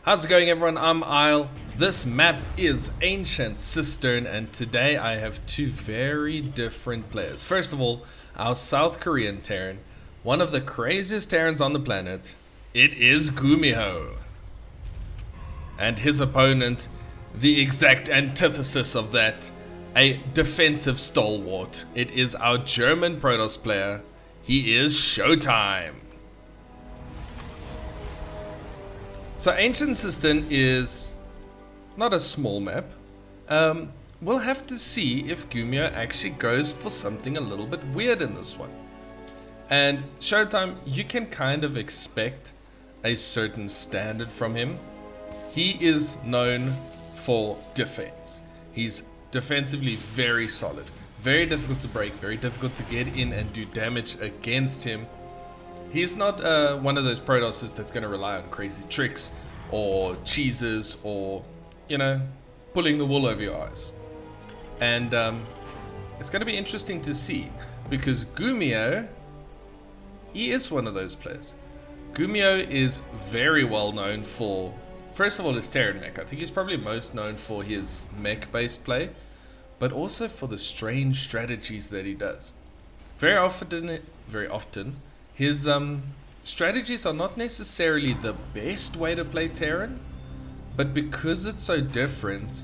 How's it going, everyone? I'm Isle. This map is Ancient Cistern, and today I have two very different players. First of all, our South Korean Terran, one of the craziest Terrans on the planet. It is GuMiho. And his opponent, the exact antithesis of that, a defensive stalwart. It is our German Protoss player. He is ShoWTimE. So Ancient Cistern is not a small map. We'll have to see if GuMiho actually goes for something a little bit weird in this one. And ShoWTimE, you can kind of expect a certain standard from him. He is known for defense. He's defensively very solid, very difficult to break, very difficult to get in and do damage against him. He's not one of those Protosses that's going to rely on crazy tricks or cheeses or, you know, pulling the wool over your eyes. And it's going to be interesting to see because GuMiho, he is one of those players. GuMiho is very well known for, first of all, his Terran mech. I think he's probably most known for his mech-based play, but also for the strange strategies that he does. Very often, his strategies are not necessarily the best way to play Terran, but because it's so different,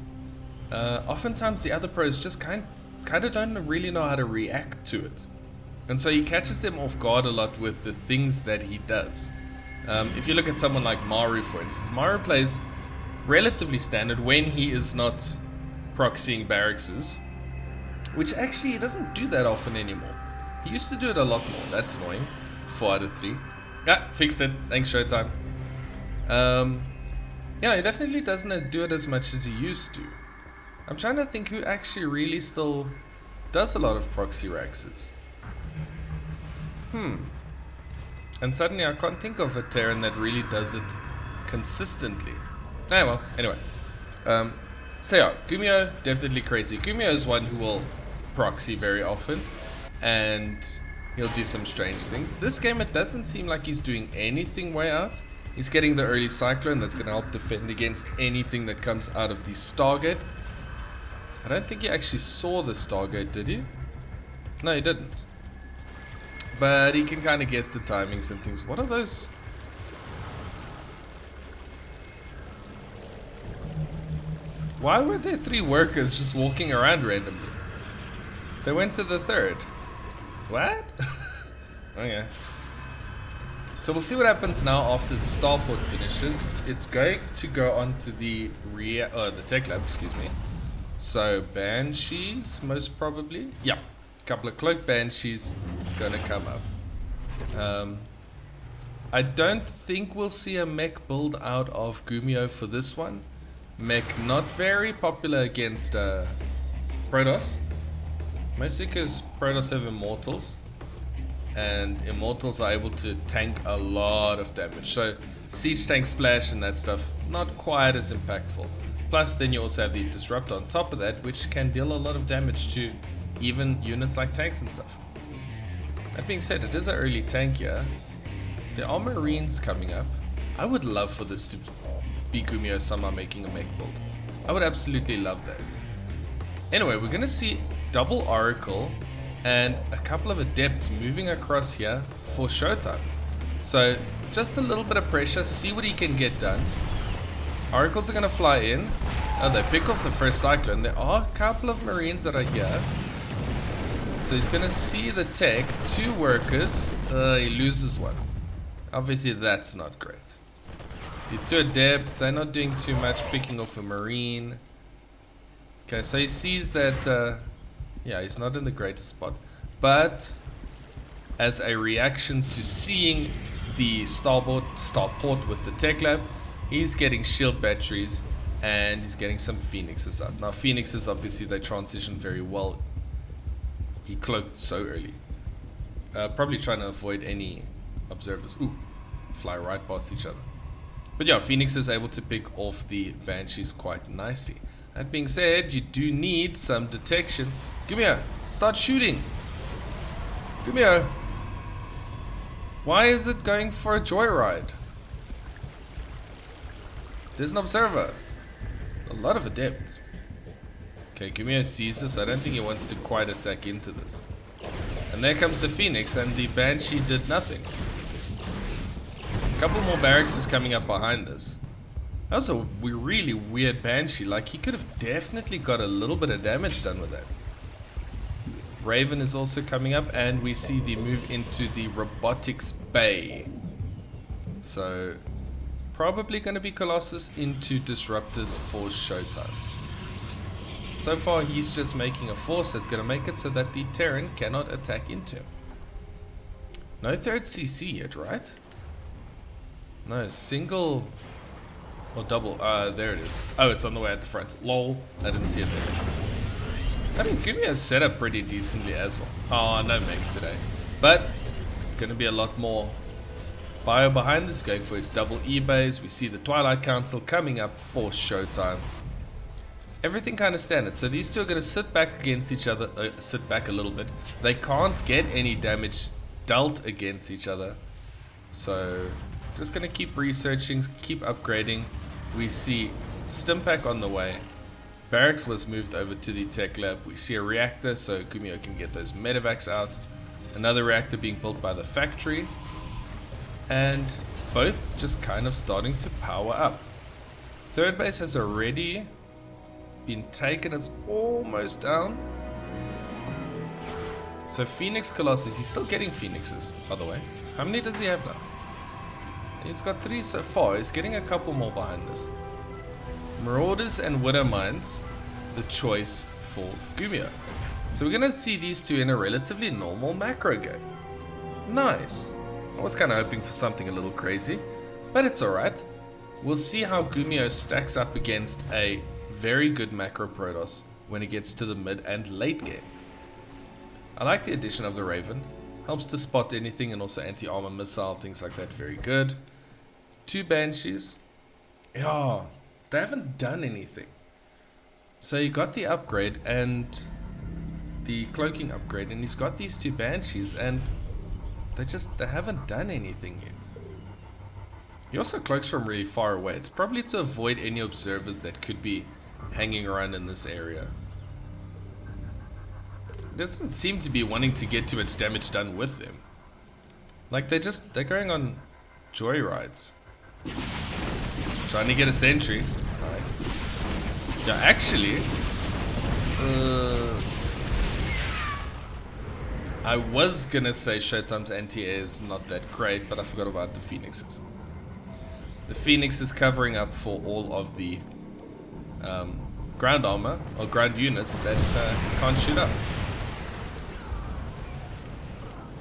oftentimes the other pros just kind of don't really know how to react to it. And so he catches them off guard a lot with the things that he does. If you look at someone like Maru, for instance, Maru plays relatively standard when he is not proxying barracks, which actually he doesn't do that often anymore. He used to do it a lot more. That's annoying. 4 out of 3. Yeah, fixed it. Thanks, ShoWTimE. Yeah, he definitely doesn't do it as much as he used to. I'm trying to think who actually really still does a lot of proxy raxes. And suddenly I can't think of a Terran that really does it consistently. Well, anyway. So yeah, GuMiho, definitely crazy. GuMiho is one who will proxy very often, and he'll do some strange things. This game, it doesn't seem like he's doing anything way out. He's getting the early Cyclone that's going to help defend against anything that comes out of the Stargate. I don't think he actually saw the Stargate, did he? No, he didn't. But he can kind of guess the timings and things. What are those? Why were there 3 workers just walking around randomly? They went to the 3rd. What? Okay. So we'll see what happens now after the starport finishes. It's going to go on to the the tech lab, excuse me. So Banshees, most probably. Yeah, a couple of cloak Banshees gonna come up. I don't think we'll see a mech build out of GuMiho for this one. Mech not very popular against Protoss. Mostly because Protoss have Immortals, and Immortals are able to tank a lot of damage. So Siege Tank Splash and that stuff, not quite as impactful. Plus then you also have the Disruptor on top of that, which can deal a lot of damage to even units like tanks and stuff. That being said, it is an early tank here. There are Marines coming up. I would love for this to be GuMiho somehow making a mech build. I would absolutely love that. Anyway, we're gonna see double Oracle and a couple of Adepts moving across here for ShoWTimE. So just a little bit of pressure, see what he can get done. Oracles are going to fly in. Oh, they pick off the first Cyclone. There are a couple of Marines that are here. So he's going to see the tech. 2 workers. He loses one. Obviously that's not great. The 2 Adepts, they're not doing too much, picking off a Marine. Okay, so he sees that, yeah, he's not in the greatest spot. But as a reaction to seeing the starport with the tech lab, he's getting shield batteries and he's getting some Phoenixes out. Now Phoenixes, obviously they transition very well. He cloaked so early. Probably trying to avoid any observers. Ooh, fly right past each other. But yeah, Phoenix is able to pick off the Banshees quite nicely. That being said, you do need some detection. GuMiho, start shooting. GuMiho, why is it going for a joyride? There's an observer. A lot of adepts. Okay, GuMiho sees this. I don't think he wants to quite attack into this. And there comes the Phoenix, and the Banshee did nothing. A couple more barracks is coming up behind this. That was a really weird Banshee. Like, he could have definitely got a little bit of damage done with that. Raven is also coming up, and we see the move into the robotics bay. So, probably going to be Colossus into Disruptors for ShoWTimE. So far, he's just making a force that's going to make it so that the Terran cannot attack into him. No third CC yet, right? No, single or double. There it is. Oh, it's on the way at the front. Lol, I didn't see it there. I mean, GuMiho's set up pretty decently as well. Oh, no mech today. But, going to be a lot more bio behind this, going for his double E-bays. We see the Twilight Council coming up for ShoWTimE. Everything kind of standard. So these two are going to sit back against each other, sit back a little bit. They can't get any damage dealt against each other. So just going to keep researching, keep upgrading. We see Stimpack on the way. Barracks was moved over to the tech lab. We see a reactor, so GuMiho can get those medevacs out. Another reactor being built by the factory. And both just kind of starting to power up. Third base has already been taken. It's almost down. So Phoenix Colossus, he's still getting Phoenixes, by the way. How many does he have now? He's got 3 so far. He's getting a couple more behind this. Marauders and Widow Mines, the choice for GuMiho. So we're going to see these two in a relatively normal macro game. Nice. I was kind of hoping for something a little crazy, but it's alright. We'll see how GuMiho stacks up against a very good macro Protoss when it gets to the mid and late game. I like the addition of the Raven. Helps to spot anything and also anti-armor missile, things like that. Very good. 2 Banshees. Yeah, they haven't done anything. So you got the upgrade and the cloaking upgrade, and he's got these 2 Banshees, and they haven't done anything yet. He also cloaks from really far away. It's probably to avoid any observers that could be hanging around in this area. It doesn't seem to be wanting to get too much damage done with them. Like they're going on joyrides. Trying to get a sentry. Nice. Yeah, actually, I was gonna say ShoWTimE's anti-air is not that great, but I forgot about the Phoenixes. The Phoenix is covering up for all of the ground armor or ground units that can't shoot up.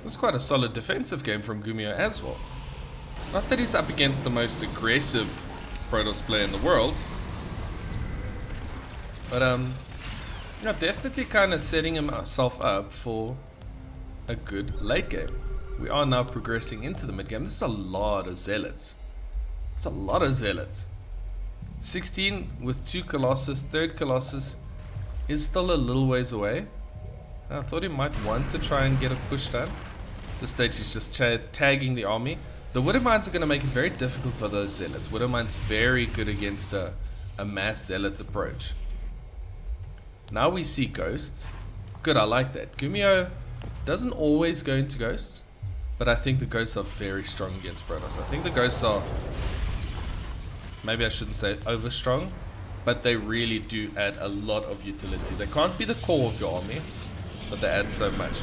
It's quite a solid defensive game from GuMiho as well. Not that he's up against the most aggressive Protoss player in the world, but you know, definitely kind of setting himself up for a good late game. We are now progressing into the mid game. This is a lot of zealots. It's a lot of zealots. 16 with 2 Colossus. Third Colossus is still a little ways away. I thought he might want to try and get a push done. This stage is just tagging the army. The Widow Mines are going to make it very difficult for those zealots. Widow Mines very good against a mass zealot approach. Now we see ghosts. Good, I like that. GuMiho doesn't always go into ghosts, but I think the ghosts are very strong against Protoss. I think the ghosts are, maybe I shouldn't say over strong, but they really do add a lot of utility. They can't be the core of your army, but they add so much.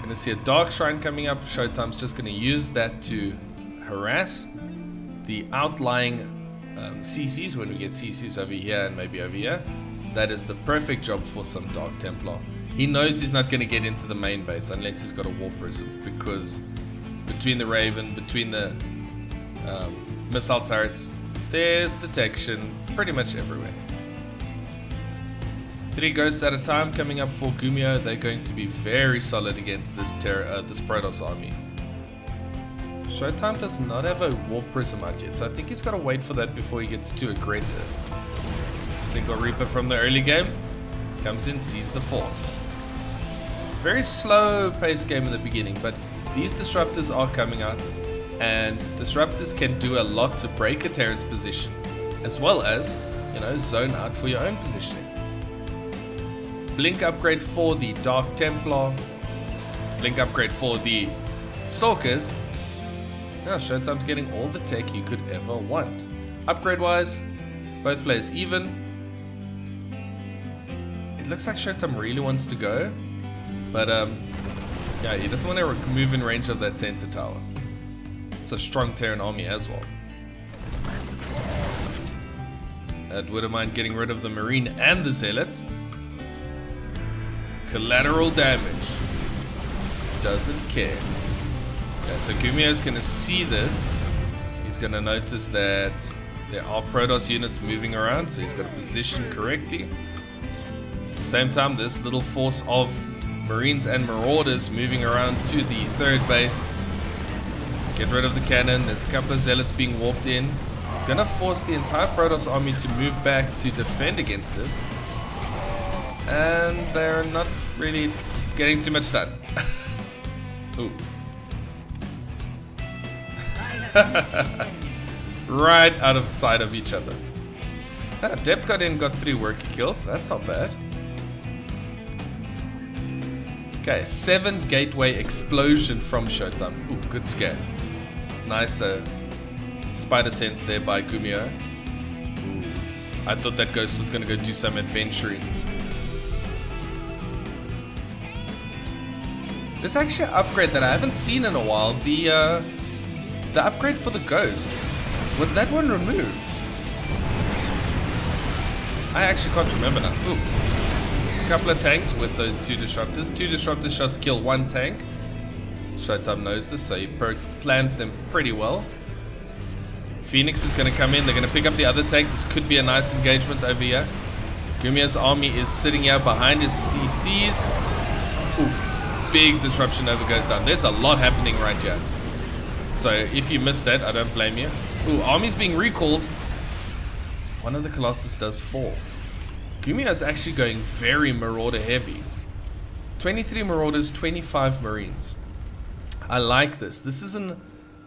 Gonna see a Dark Shrine coming up. ShoWTimE's just gonna use that to harass the outlying CCs when we get CCs over here and maybe over here. That is the perfect job for some Dark Templar. He knows he's not gonna get into the main base unless he's got a War Prism, because between the Raven, between the missile turrets, there's detection pretty much everywhere. 3 ghosts at a time coming up for GuMiho. They're going to be very solid against this Protoss army. ShoWTimE does not have a War Prism out yet, so I think he's got to wait for that before he gets too aggressive. Single Reaper from the early game comes in, sees the 4th. Very slow paced game in the beginning, but these Disruptors are coming out. And Disruptors can do a lot to break a Terran's position, as well as, you know, zone out for your own positioning. Blink upgrade for the Dark Templar. Blink upgrade for the Stalkers. Now ShoWTimE's getting all the tech you could ever want. Upgrade wise, both players even. It looks like ShoWTimE really wants to go, but yeah, he doesn't want to move in range of that center tower. It's a strong Terran army as well. That wouldn't mind getting rid of the Marine and the Zealot. Collateral damage. Doesn't care. Okay, so GuMiho's going to see this. He's going to notice that there are Protoss units moving around, so he's got to position correctly. At the same time, this little force of Marines and Marauders moving around to the third base. Get rid of the cannon. There's a couple of Zealots being warped in. It's going to force the entire Protoss army to move back to defend against this. And they're not really getting too much done. Ooh. Right out of sight of each other. Dep got in, got 3 worker kills. That's not bad. Okay, 7 gateway explosion from ShoWTimE. Ooh, good scare. Nice spider sense there by GuMiho. Ooh, I thought that ghost was gonna go do some adventuring. There's actually an upgrade that I haven't seen in a while. The upgrade for the ghost. Was that one removed? I actually can't remember now. Ooh. It's a couple of tanks with those 2 Disruptors. 2 Disruptor shots kill 1 tank. ShoWTimE knows this, so he plans them pretty well. Phoenix is going to come in. They're going to pick up the other tank. This could be a nice engagement over here. GuMiho's army is sitting here behind his CCs. Oof. Big disruption over goes down. There's a lot happening right here. So if you missed that, I don't blame you. Ooh, army's being recalled. One of the Colossus does fall. GuMiho's actually going very Marauder heavy. 23 Marauders, 25 Marines. I like this. This is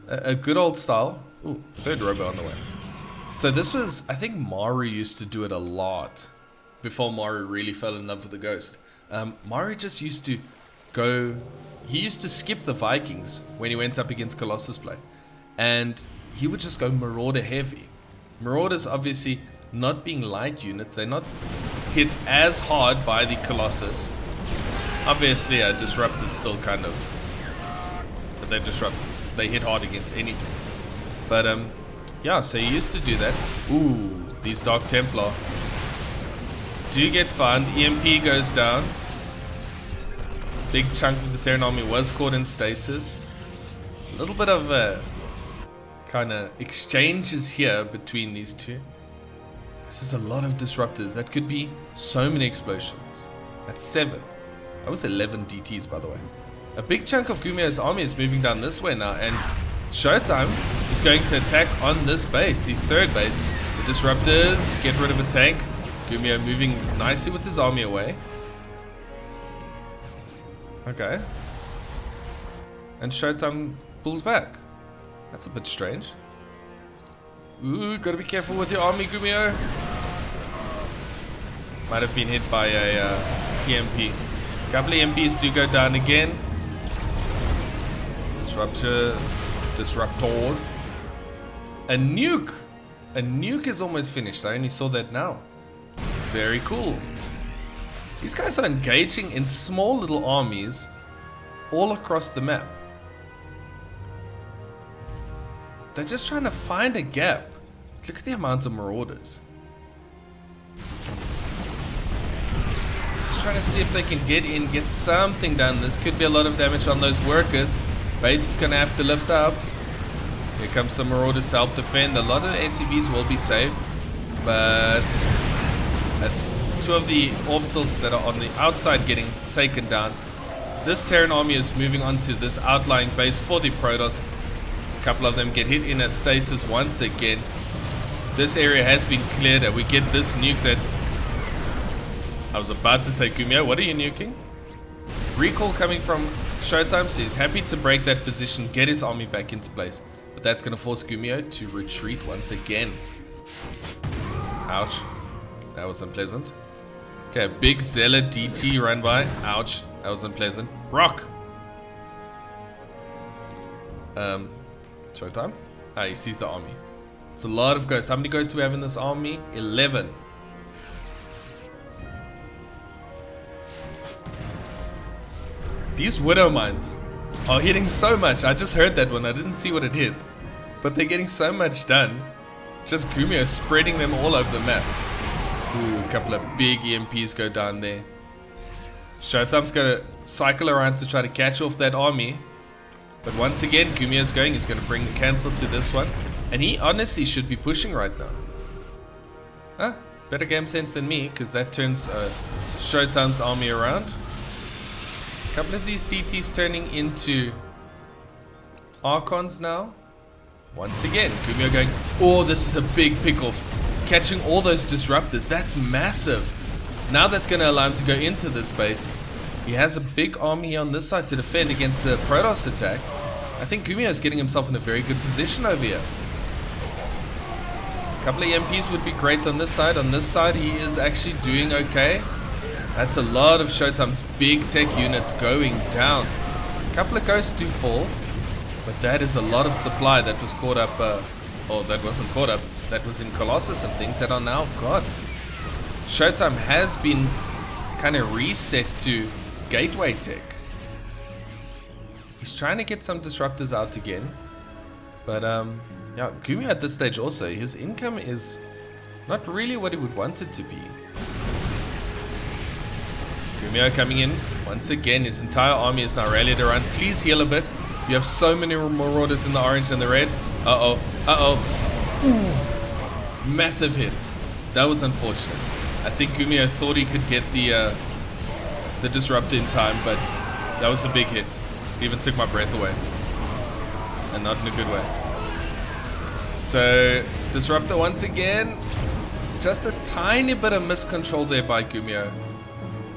a good old style. Ooh, 3rd robo on the way. So this was, I think Maru used to do it a lot before Maru really fell in love with the Ghost. Maru just used to he used to skip the Vikings when he went up against Colossus play, and he would just go Marauder heavy. Marauders obviously not being light units, they're not hit as hard by the Colossus. Obviously a Disruptor still kind of, but they're Disruptors, they hit hard against anything. But yeah, so he used to do that. Ooh, these Dark Templar do get found. EMP goes down. Big chunk of the Terran army was caught in stasis. A little bit of kind of exchanges here between these two. This is a lot of Disruptors. That could be so many explosions. That's 7. That was 11 DTs, by the way. A big chunk of GuMiho's army is moving down this way now, and ShoWTimE is going to attack on this base, the 3rd base. The Disruptors get rid of a tank. GuMiho moving nicely with his army away. Okay. And ShoWTimE pulls back. That's a bit strange. Ooh, gotta be careful with your army, GuMiho. Might have been hit by a EMP. A couple of EMPs do go down again. Disruptors. A nuke! A nuke is almost finished. I only saw that now. Very cool. These guys are engaging in small little armies all across the map. They're just trying to find a gap. Look at the amount of Marauders. Just trying to see if they can get in, get something done. This could be a lot of damage on those workers. Base is going to have to lift up. Here comes some Marauders to help defend. A lot of the ACVs will be saved, but that's 2 of the orbitals that are on the outside getting taken down. This Terran army is moving on to this outlying base for the Protoss. A couple of them get hit in a stasis once again. This area has been cleared, and we get this nuke that I was about to say. GuMiho, what are you nuking? Recall coming from ShoWTimE, so he's happy to break that position, get his army back into place. that's going to force GuMiho to retreat once again. Ouch. That was unpleasant. Okay, big Zealot DT run by. Ouch. That was unpleasant. Rock! ShoWTimE? Ah, he sees the army. It's a lot of ghosts. How many ghosts do we have in this army? 11. These Widow Mines are hitting so much. I just heard that one. I didn't see what it hit. But they're getting so much done. Just GuMiho spreading them all over the map. Ooh, a couple of big EMPs go down there. ShoWTimE's going to cycle around to try to catch off that army. But once again, GuMiho's going. He's going to bring the cancel to this one. And he honestly should be pushing right now. Huh? Better game sense than me, because that turns ShoWTimE's army around. A couple of these DTs turning into Archons now. Once again, GuMiho going, oh, this is a big pickle. Catching all those Disruptors. That's massive. Now that's going to allow him to go into this base. He has a big army here on this side to defend against the Protoss attack. I think GuMiho is getting himself in a very good position over here. A couple of EMPs would be great on this side. On this side, he is actually doing okay. That's a lot of ShoWTimE's big tech units going down. A couple of ghosts do fall, but that is a lot of supply that was caught up, or that wasn't caught up, that was in Colossus and things that are now gone. ShoWTimE has been kind of reset to gateway tech. He's trying to get some Disruptors out again, but yeah, GuMiho at this stage also, his income is not really what he would want it to be. GuMiho coming in once again. His entire army is now rallied around. Please heal a bit. You have so many Marauders in the orange and the red. Uh-oh. Uh-oh. Massive hit. That was unfortunate. I think GuMiho thought he could get the Disruptor in time, but that was a big hit. It even took my breath away. And not in a good way. So, Disruptor once again. Just a tiny bit of miscontrol there by GuMiho.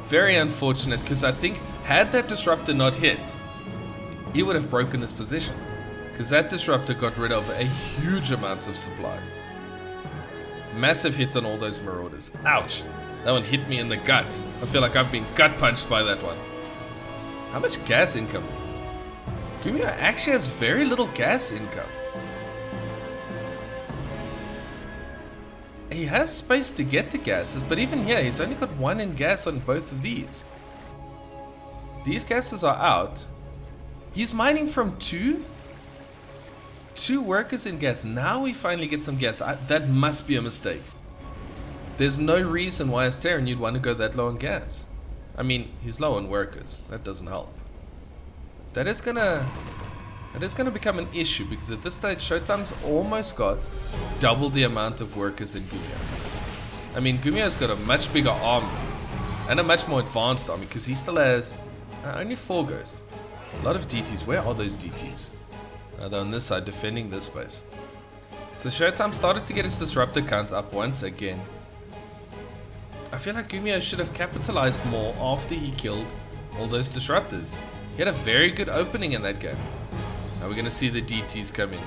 Very unfortunate, because I think had that Disruptor not hit, he would have broken this position. Because that Disruptor got rid of a huge amount of supply. Massive hit on all those Marauders. Ouch. That one hit me in the gut. I feel like I've been gut punched by that one. How much gas income? GuMiho actually has very little gas income. He has space to get the gases, but even here, he's only got 1 in gas on both of these. These gases are out. He's mining from 2 workers in gas. Now we finally get some gas. That must be a mistake. There's no reason why as Terran you'd want to go that low on gas. I mean, he's low on workers. That doesn't help. That is gonna become an issue, because at this stage ShoWTimE's almost got double the amount of workers than GuMiho. I mean, GuMiho's got a much bigger army and a much more advanced army, because he still has only 4 ghosts. A lot of DTs. Where are those DTs? They're on this side defending this base. So ShoWTimE started to get his Disruptor count up once again. I feel like GuMiho should have capitalized more after he killed all those Disruptors. He had a very good opening in that game. Now we're going to see the DTs come in.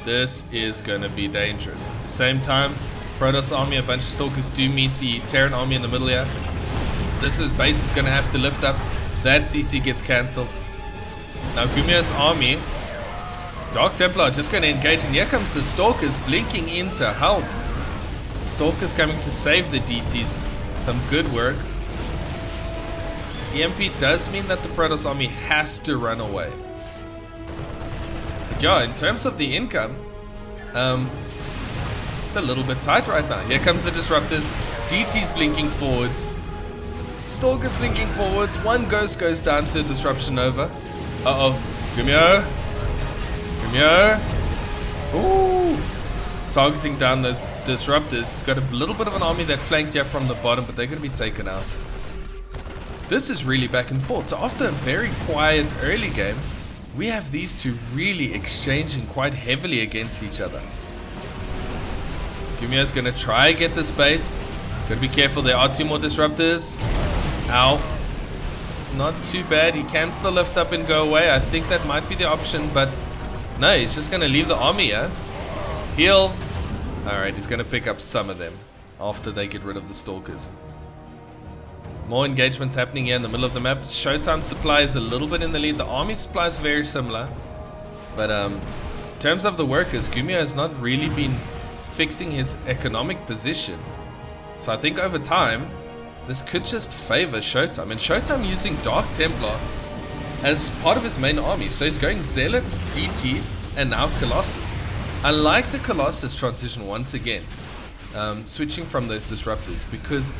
This is going to be dangerous. At the same time, Protoss army, a bunch of Stalkers do meet the Terran army in the middle here. This base is going to have to lift up. That CC gets cancelled. Now GuMiho's army, Dark Templar are just going to engage, and here comes the Stalkers blinking in to help. Stalkers coming to save the DTs. Some good work. EMP does mean that the Protoss army has to run away. But yeah, in terms of the income, it's a little bit tight right now. Here comes the Disruptors. DTs blinking forwards. Stalkers blinking forwards. 1 ghost goes down to Disruption Nova. Uh-oh. GuMiho. GuMiho. Ooh. Targeting down those Disruptors. Got a little bit of an army that flanked here from the bottom, but they're going to be taken out. This is really back and forth. So after a very quiet early game, we have these two really exchanging quite heavily against each other. GuMiho's going to try and get this base. Got to be careful. There are 2 more Disruptors. Ow. It's not too bad. He can still lift up and go away. I think that might be the option, but No, he's just going to leave the army here. Heal. Alright, he's going to pick up some of them after they get rid of the stalkers. More engagements happening here in the middle of the map. ShoWTimE supply is a little bit in the lead. The army supply is very similar. But in terms of the workers, GuMiho has not really been fixing his economic position. So I think over time, this could just favor ShoWTimE. And ShoWTimE using Dark Templar as part of his main army. So he's going Zealot, DT, and now Colossus. I like the Colossus transition once again. Switching from those Disruptors, because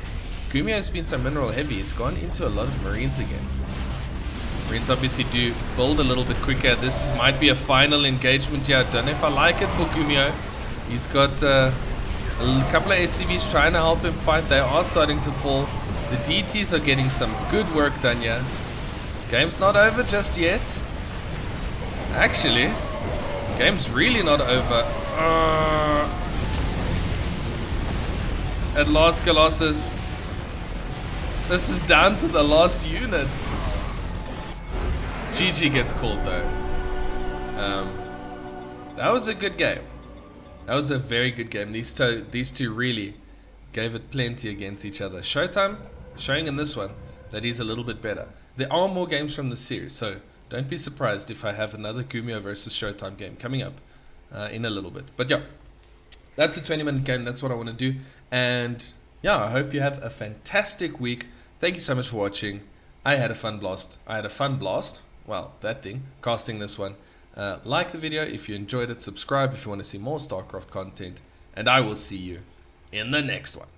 GuMiho has been so mineral heavy, he's gone into a lot of Marines again. Marines obviously do build a little bit quicker. This might be a final engagement here. I don't know if I like it for GuMiho. He's got a couple of SCVs trying to help him fight. They are starting to fall. The DTs are getting some good work done here. Game's not over just yet. Actually, game's really not over. At last, Colossus. This is down to the last units. GG gets called though. That was a good game. That was a very good game. These two really gave it plenty against each other. ShoWTimE showing in this one that he's a little bit better. There are more games from the series, so don't be surprised if I have another GuMiho versus ShoWTimE game coming up in a little bit. But yeah, that's a 20-minute game. That's what I want to do. And yeah, I hope you have a fantastic week. Thank you so much for watching. I had a fun blast. Well, that thing, casting this one. Like the video if you enjoyed it. Subscribe if you want to see more StarCraft content. And I will see you in the next one.